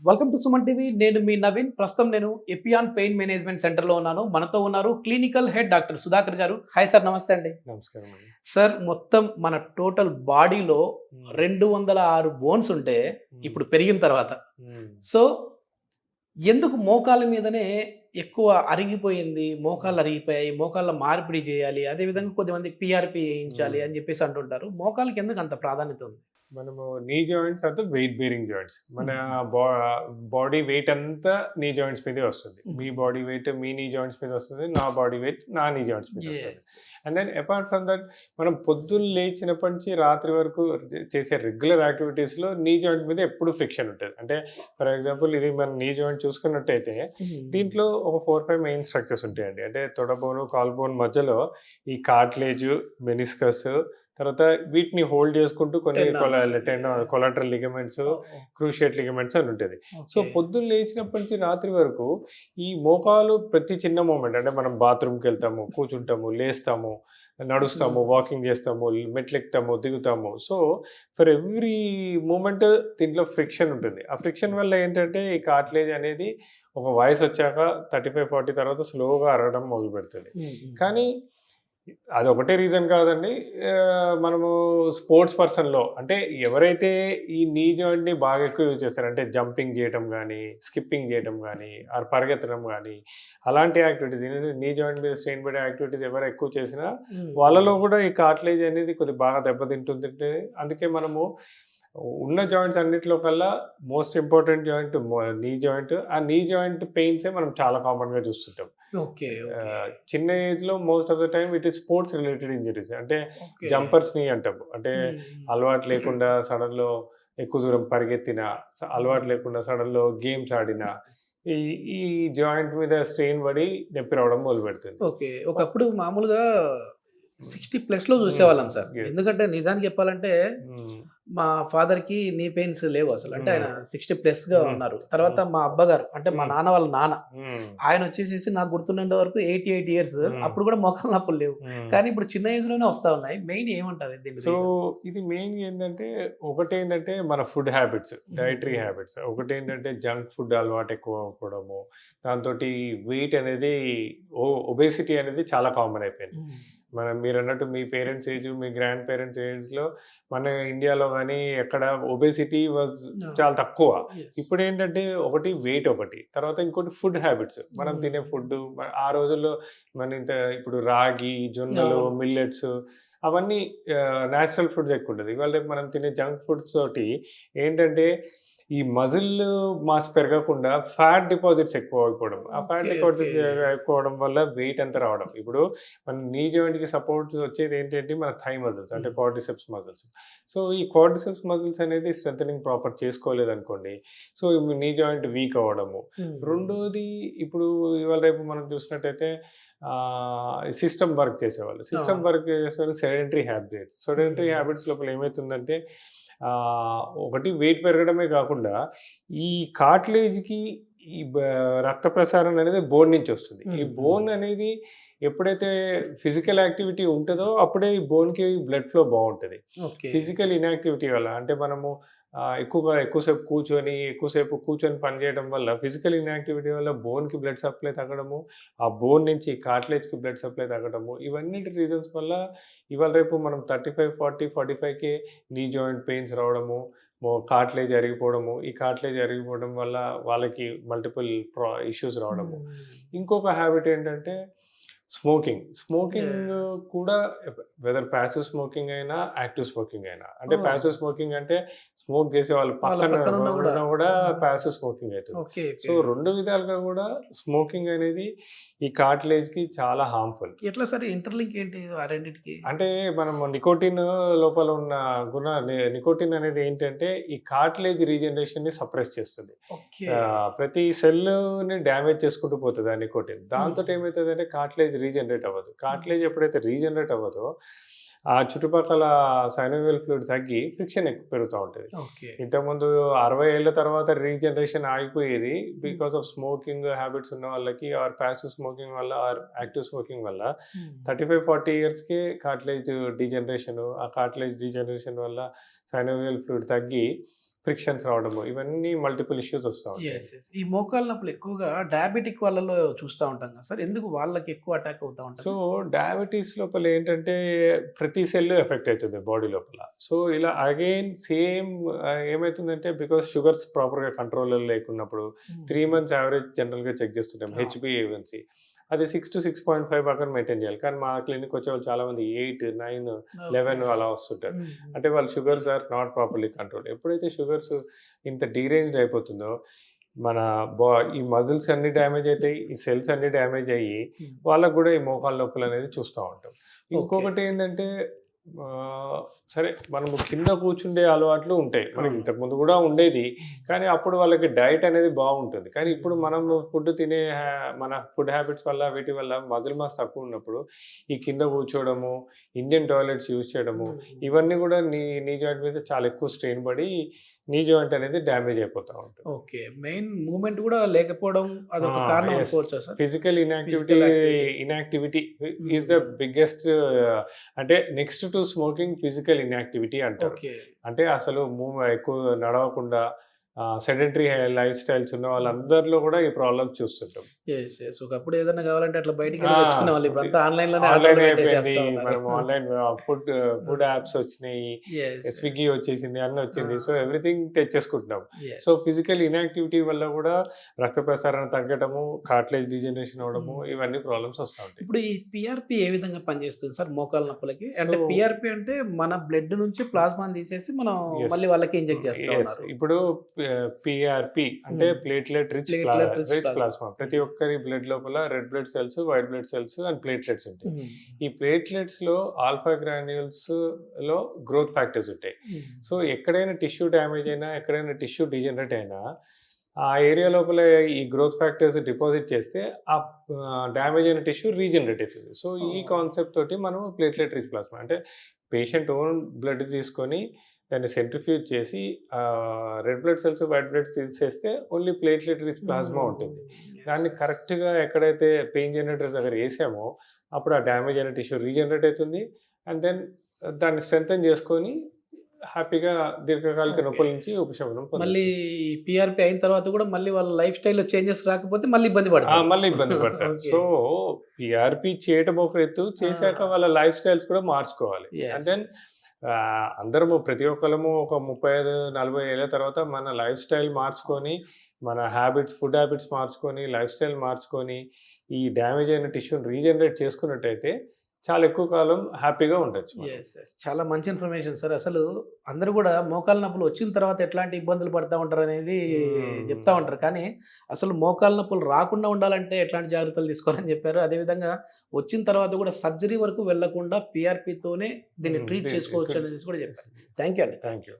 Welcome to Suman TV. నేను మీ నవీన్. ప్రస్తుతం నేను ఎపియాన్ పెయిన్ మేనేజ్మెంట్ సెంటర్‌లో ఉన్నాను. మనతో ఉన్నారు క్లినికల్ హెడ్ డాక్టర్ సుధాకర్ గారు. హాయ్ సార్, నమస్తే అండి. నమస్కారం అండి. సార్, మొత్తం మన టోటల్ బాడీలో హ్మ్. 206 బోన్స్ ఉంటే ఇప్పుడు పెరిగిన తర్వాత హ్మ్. సో ఎందుకు మోకాళ్ళ మీదనే ఎక్కువ అరిగిపోయింది, మోకాళ్ళు అరిగిపోయాయి, మోకాళ్ళ మార్పిడి చేయాలి, అదే విధంగా కొద్దిమందికి పీఆర్‌పీ ఏయించాలి అని చెప్పేసి అంటుంటారు. మోకాళ్ళకి ఎందుకు అంత ప్రాధాన్యత ఉంది? మనము నీ జాయింట్స్ అంతా వెయిట్ బేరింగ్ జాయింట్స్. మన బా బాడీ వెయిట్ అంతా నీ జాయింట్స్ మీదే వస్తుంది. మీ బాడీ వెయిట్ మీ నీ జాయింట్స్ మీద వస్తుంది. నా బాడీ వెయిట్ నా నీ జాయింట్స్ మీద వస్తుంది. And then apart from that మనం పొద్దున్న లేచినప్పటి నుంచి రాత్రి వరకు చేసే రెగ్యులర్ యాక్టివిటీస్‌లో నీ జాయింట్ మీద ఎప్పుడు ఫ్రిక్షన్ ఉంటది. అంటే ఫర్ ఎగ్జాంపుల్ ఇది మన నీ జాయింట్ చూసుకున్నట్టయితే దీంట్లో ఒక 4, 5 మెయిన్ స్ట్రక్చర్స్ ఉంటాయండి. అంటే తొడ బోను, కాల్ బోన్ మధ్యలో ఈ కార్టిలేజ్, మెనిస్కస్, తర్వాత వీటిని హోల్డ్ చేసుకుంటూ కొన్ని కొలాటరల్ లిగమెంట్స్, క్రూషియేట్ లిగమెంట్స్ అని ఉంటుంది. సో పొద్దున్న లేచినప్పటి నుంచి రాత్రి వరకు ఈ మోకాలు ప్రతి చిన్న మూమెంట్, అంటే మనం బాత్రూమ్కి వెళ్తాము, కూర్చుంటాము, లేస్తాము, నడుస్తాము, వాకింగ్ చేస్తాము, మెట్లు ఎక్కుతాము, దిగుతాము. సో ఫర్ ఎవ్రీ మూమెంట్ దీంట్లో ఫ్రిక్షన్ ఉంటుంది. ఆ ఫ్రిక్షన్ వల్ల ఏంటంటే ఈ కార్టిలేజ్ అనేది ఒక వయసు వచ్చాక 35, 40 తర్వాత స్లోగా అరగడం మొదలు పెడుతుంది. కానీ అది ఒకటే రీజన్ కాదండి. మనము స్పోర్ట్స్ పర్సన్‌లో అంటే ఎవరైతే ఈ నీ జాయింట్‌ని బాగా ఎక్కువ యూజ్ చేస్తారో, అంటే జంపింగ్ చేయటం గానీ, స్కిప్పింగ్ చేయటం గానీ, ఆర్ పరిగెత్తడం గానీ, అలాంటి యాక్టివిటీస్ నీ జాయింట్ మీద స్ట్రెయిన్ పడే యాక్టివిటీస్ ఎవరు ఎక్కువ చేసినా వాళ్ళలో కూడా ఈ కార్టిలేజ్ అనేది కొద్దిగా బాగా దెబ్బతింటుంది. అందుకే మనము ఉన్న జాయింట్స్ అన్నిట్లో కల్లా most important joint knee joint. ఆ నీ జాయింట్ పెయిన్సే మనం చాలా కామన్‌గా చూస్తుంటాం. ఓకే. చిన్న ఏజ్‌లో most of the time it is sports related injuries. అంటే జంపర్స్ నీ అంటాము. అంటే అలవాటు లేకుండా సడన్‌లో ఎక్కువ దూరం పరిగెత్తినా, అలవాటు లేకుండా సడన్‌లో గేమ్స్ ఆడినా ఈ ఈ జాయింట్ మీద స్ట్రెయిన్ పడి నొప్పి రావడం మొదలుపెడుతుంది. ఓకే. ఒకప్పుడు మామూలుగా 60+ చూసేవాళ్ళం సార్. ఎందుకంటే నిజానికి చెప్పాలంటే మా ఫాదర్‌కి నీ పెయిన్స్ లేవు అసలు. అంటే ఆయన 60+గా ఉన్నారు. తర్వాత మా అబ్బగారు, అంటే మా నాన్న వాళ్ళ నాన్న, ఆయన వచ్చేసేసి నాకు గుర్తున్నంత వరకు 88 ఇయర్స్. అప్పుడు కూడా మోకాళ్ళ నొప్పులు లేవు. కానీ ఇప్పుడు చిన్న ఏజ్‌లోనే వస్తా ఉన్నాయి. మెయిన్ ఏమంటారు దీని? సో ఇది మెయిన్ ఏంటంటే, ఒకటేంటంటే మన ఫుడ్ హ్యాబిట్స్, డైటరీ హ్యాబిట్స్. ఒకటేంటంటే జంక్ ఫుడ్ అలవాటు ఎక్కువ అవ్వడము. దాంతోటి వెయిట్ అనేది ఒబేసిటీ అనేది చాలా కామన్ అయిపోయింది. మీరన్నట్టు మీ పేరెంట్స్ ఏజ్, మీ గ్రాండ్ పేరెంట్స్ ఏజ్‌లో మన ఇండియాలో గానీ ఎక్కడ ఒబేసిటీ వాజ్ చాలా తక్కువ. ఇప్పుడేంటంటే ఒకటి వెయిట్, ఒకటి తర్వాత ఇంకోటి ఫుడ్ హ్యాబిట్స్. మనం తినే ఫుడ్డు ఆ రోజుల్లో ఇప్పుడు రాగి, జొన్నలు, మిల్లెట్స్ అవన్నీ నేచురల్ ఫుడ్స్ ఎక్కువుండేది. ఇవాళ రేపు మనం తినే జంక్ ఫుడ్స్ తోటి ఏంటంటే ఈ మజిల్ మాస్ పెరగకుండా ఫ్యాట్ డిపాజిట్స్ ఎక్కువ అయిపోవడం. ఆ ఫ్యాట్ డిపాజిట్స్ ఎక్కువడం వల్ల వెయిట్ అంతా రావడం. ఇప్పుడు మన నీ జాయింట్‌కి సపోర్ట్స్ వచ్చేది ఏంటంటే మన థై మజిల్స్, అంటే క్వాడ్రిసెప్స్ మజిల్స్. సో ఈ క్వాడ్రిసెప్స్ మజిల్స్ అనేది స్ట్రెంథెనింగ్ ప్రాపర్ చేసుకోలేదనుకోండి, సో నీ జాయింట్ వీక్ అవ్వడము. రెండోది, ఇప్పుడు ఇవాళ రేపు మనం చూసినట్టయితే సిస్టమ్ వర్క్ చేసేవాళ్ళు. సిస్టమ్ వర్క్ చేసేవాళ్ళు సెడెంటరీ హ్యాబిట్స్. సెడెంటరీ హ్యాబిట్స్ లోపల ఏమైతుందంటే ఒకటి వెయిట్ పెరగడమే కాకుండా ఈ కార్టిలేజ్‌కి ఈ రక్త ప్రసారణ అనేది బోన్ నుంచి వస్తుంది. ఈ బోన్ అనేది ఎప్పుడైతే ఫిజికల్ యాక్టివిటీ ఉంటదో అప్పుడే ఈ బోన్‌కి బ్లడ్ ఫ్లో బావుంటది. ఫిజికల్ ఇన్‌యాక్టివిటీ వల్ల, అంటే మనము ఎక్కువసేపు కూర్చొని పని చేయడం వల్ల, ఫిజికల్ ఇన్‌యాక్టివిటీ వల్ల బోన్‌కి బ్లడ్ సప్లై తగ్గడము, ఆ బోన్ నుంచి కార్టిలేజ్‌కి బ్లడ్ సప్లై తగ్గడము, ఇవన్నిటి రీజన్స్ వల్ల ఇవాళ రేపు మనం 35, 40, 45కే నీ జాయింట్ పెయిన్స్ రావడము, కార్టిలేజ్ అరిగిపోవడము. ఈ కార్టిలేజ్ అరిగిపోవడం వల్ల వాళ్ళకి మల్టిపుల్ ఇష్యూస్ రావడము. ఇంకొక హ్యాబిట్ ఏంటంటే స్మోకింగ్ కూడా, వెదర్ ప్యాసివ్ స్మోకింగ్ అయినా, యాక్టివ్ స్మోకింగ్ అయినా. అంటే ప్యాసివ్ స్మోకింగ్ అంటే స్మోక్ చేసే వాళ్ళు పక్కన ఉన్నా కూడా ప్యాసివ్ స్మోకింగ్ అవుతుంది. సో 2 విధాలుగా కూడా స్మోకింగ్ అనేది ఈ కార్టిలేజ్‌కి చాలా హార్మ్‌ఫుల్. ఎట్లా సార్ ఇంటర్‌లింక్ ఏంటి ఆ రెండిటికి? అంటే మనం నికోటిన్ లోపల ఉన్న నికోటిన్ అనేది ఏంటంటే ఈ కార్టిలేజ్ రీజనరేషన్‌ని సప్రెస్ చేస్తుంది. ప్రతి సెల్‌ని డ్యామేజ్ చేసుకుంటూ పోతది ఆ నికోటిన్. దాంతోటి ఏమైతదంటే కార్టిలేజ్ రీజనరేట్ అవ్వదు. కార్టిలేజ్ ఎప్పుడైతే రీజనరేట్ అవ్వదో ఆ చుట్టుపక్కల సైనోవియల్ ఫ్లూయిడ్ తగ్గి ఫ్రిక్షన్ ఎక్కువ పెరుగుతా ఉంటది. ఇంతకుముందు 60 ఏళ్ల తర్వాత రీజనరేషన్ ఆగిపోయేది బికాస్ ఆఫ్ స్మోకింగ్ హ్యాబిట్స్ ఉన్న వాళ్ళకి, ఆర్ ప్యాసివ్ స్మోకింగ్ వల్ల, ఆర్ యాక్టివ్ స్మోకింగ్ వల్ల 35, 40 ఇయర్స్‌కే కార్టిలేజ్ డీజనరేషన్. ఆ కార్టిలేజ్ డీజనరేషన్ వల్ల సైనోవియల్ ఫ్లూయిడ్ తగ్గి ఫ్రిక్షన్స్ రావడము, ఇవన్నీ మల్టిపుల్ ఇష్యూస్ వస్తూ ఉంటాయి. యెస్. యెస్. ఈ మోకాళ్ళ నొప్పులు ఎక్కువగా డయాబెటిక్ వాళ్ళలో చూస్తా ఉంటాం కదా సార్. ఎందుకు వాళ్ళకి ఎక్కువ అటాక్ అవుతా సో ఉంటది? డయాబెటీస్ లోపల ఏంటంటే ప్రతి సెల్ ఎఫెక్ట్ అవుతుంది బాడీ లోపల. సో ఇలా అగైన్ సేమ్ ఏమైతుందంటే బికాస్ షుగర్స్ ప్రాపర్గా కంట్రోల్లో లేకున్నప్పుడు 3 months యావరేజ్ జనరల్గా చెక్ చేస్తుంటాం ఆ! హెచ్బిఏవన్సీ. అది 6 to 6.5 పక్కన మెయింటైన్ చేయాలి. కానీ మా క్లినిక్ వచ్చే వాళ్ళు చాలామంది 8, 9, 11 అలా వస్తుంటారు. హ్మ్. అంటే వాళ్ళ sugars are not properly control. ఎప్పుడైతే షుగర్స్ ఇంత డీరేంజ్డ్ అయిపోతుందో మన బా ఈ మజిల్స్ అన్ని డ్యామేజ్ అవుతాయి, ఈ సెల్స్ అన్ని డ్యామేజ్ అయ్యి హ్మ్. వాళ్ళకు కూడా ఈ మోకాళ్ళ నొప్పులు అనేది చూస్తూ ఉంటాం. ఓకే. ఇంకొకటి ఏంటంటే సరే మనము కింద కూర్చుండే అలవాట్లు ఉంటాయి. మనకి అవును. ఇంతకుముందు కూడా ఉండేది. కానీ అప్పుడు వాళ్ళకి డైట్ అనేది బాగుంటుంది. కానీ ఇప్పుడు మనం ఫుడ్ తినే మన ఫుడ్ హ్యాబిట్స్ వల్ల వీటి వల్ల మజిల్ మాస్ తక్కువ ఉన్నప్పుడు ఈ కింద కూర్చోవడము, ఇండియన్ టాయిలెట్స్ యూజ్ చేయడము, హ్మ్. ఇవన్నీ కూడా నీ జాయింట్ మీద చాలా ఎక్కువ స్ట్రెయిన్ పడి నీ జాయింట్ అనేది డ్యామేజ్ అయిపోతూ ఉంటుంది. ఓకే. మెయిన్ మూవ్‌మెంట్ గూడా లేకపోవడం అదొక కారణం ఎస్. అనుకోవచ్చా sir? Physical physical activity. Inactivity is the biggest అంటే next to smoking physical inactivity అంటారు. ఓకే. అంటే అసలు ఎక్కువ నడవకుండా సెడెంటరీ లైఫ్ స్టైల్స్ ఉన్న వాళ్ళందరిలో కూడా ఈ ప్రాబ్లమ్స్ చూస్తుంటాం. యెస్. యెస్. ఒకప్పుడు ఏదైనా కావాలంటే అట్లా బయటికెళ్ళి ఆ! తెచ్చుకునేవాళ్ళు. ఇప్పుడంతా ఆన్‌లైన్‌లోనే ఆన్‌లైన్ ఆర్డర్‌లు అయిపోయింది. పెట్టేసేస్తా ఉన్నారు. మనం ఆన్‌లైన్ ఫుడ్ యాప్స్ వచ్చినాయి. యెస్. స్విగ్గీ యెస్. వచ్చేసింది. అన్నీ వచ్చింది. ఆ! సో ఎవ్రీథింగ్ తెచ్చేసుకుంటున్నాం. So yes. ఫిజికల్ ఇన్యాక్టివిటీ వల్ల కూడా రక్త ప్రసరణ తగ్గటము, కార్టిలేజ్ డీజనరేషన్ అవ్వడము, హ్మ్. ఇవన్నీ ప్రాబ్లమ్స్ వస్తా ఉంటాయి. ఇప్పుడు ఈ పీఆర్పీ ఏ విధంగా పనిచేస్తుంది సార్ మోకాళ్ళ నొప్పులకి? సో అంటే పీఆర్పీ అంటే మన బ్లడ్ నుంచి ప్లాస్మాని తీసేసి మనం యెస్. మళ్ళీ వాళ్ళకి ఇంజెక్ట్ చేస్తా యెస్. ఉన్నారు. ఇప్పుడు పీఆర్‌పీ అంటే హ్మ్. Platelet rich platelet rich plasma. Plasma. ప్రతి ఒక్కరి బ్లడ్ లోపల red blood cells, white blood cells and platelets ఉంటాయి. హ్మ్. ఈ ప్లేట్‌లెట్స్‌లో ఆల్ఫా గ్రాన్యూల్స్‌లో గ్రోత్ ఫ్యాక్టర్స్ ఉంటాయి. హ్మ్. సో ఎక్కడైనా టిష్యూ డ్యామేజ్ అయినా, ఎక్కడైనా టిష్యూ డీజనరేట్ అయినా, ఆ ఏరియా లోపల ఈ గ్రోత్ ఫ్యాక్టర్స్ డిపాజిట్ చేస్తే ఆ డ్యామేజ్ అయిన టిష్యూ రీజనరేట్ అవుతుంది. సో ఈ ఓహ్! కాన్సెప్ట్ తోటి మనం ప్లేట్‌లెట్ రిచ్ ప్లాస్మా అంటే పేషెంట్ ఓన్ బ్లడ్ తీసుకొని దాన్ని సెంట్రిఫ్యూజ్ చేసి red blood cells, white blood cells తీసేస్తే ఓన్లీ ప్లేట్‌లెట్ రిచ్ ప్లాస్మా ఉంటుంది. యెస్. దాన్ని యెస్. కరెక్ట్‌గా ఎక్కడైతే పెయిన్ జనరేటర్స్ దగ్గర ఏసామో అప్పుడు ఆ డ్యామేజ్ అయిన టిష్యూ రీజనరేట్ అవుతుంది. అండ్ దెన్ దాన్ని స్ట్రెంథెన్ చేసుకొని హ్యాపీగా దీర్ఘకాలిక ఓకే. నొప్పుల నుంచి ఉపశమనం మళ్ళీ పొందొచ్చు. ఈ పీఆర్పీ అయిన తర్వాత కూడా మళ్ళీ వాళ్ళ లైఫ్ స్టైల్‌లో చేంజెస్ రాకపోతే మళ్ళీ ఇబ్బంది పడతారు. మళ్ళీ ఇబ్బంది పడతారు. ఓకే. సో పీఆర్‌పీ చేయటం ఒక ఎత్తు, చేశాక ఆ! వాళ్ళ లైఫ్ స్టైల్స్ కూడా మార్చుకోవాలి. And yes. Then yes. అందరము ప్రతి ఒక్కళ్ళము ఒక 35, 40 ఏళ్ల తర్వాత మన లైఫ్ స్టైల్ మార్చుకొని, మన ఫుడ్ హ్యాబిట్స్ మార్చుకొని, లైఫ్ స్టైల్ మార్చుకొని, ఈ డ్యామేజ్ అయిన టిష్యూని రీజనరేట్ చేసుకున్నట్టయితే చాలా ఎక్కువ కాలం హ్యాపీగా ఉండొచ్చు మనం. యెస్. యెస్. చాలా మంచి ఇన్ఫర్మేషన్ సార్. అసలు అందరూ గూడా మోకాళ్ళ నొప్పులు వచ్చిన తర్వాత ఎట్లాంటి ఇబ్బందులు పడతా ఉంటారనేది చెప్తా హ్మ్. ఉంటారు. కానీ అసలు మోకాళ్ళ నొప్పులు రాకుండా ఉండాలంటే ఎట్లాంటి జాగ్రత్తలు తీసుకోవాలని చెప్పారు. అదేవిధంగా వచ్చిన తర్వాత కూడా సర్జరీ వరకు వెళ్ళకుండా పీఆర్పీతోనే దీన్ని ట్రీట్ చేసుకోవచ్చు అనేసి కూడా చెప్పారు. థాంక్ యూ అండి. Thank you.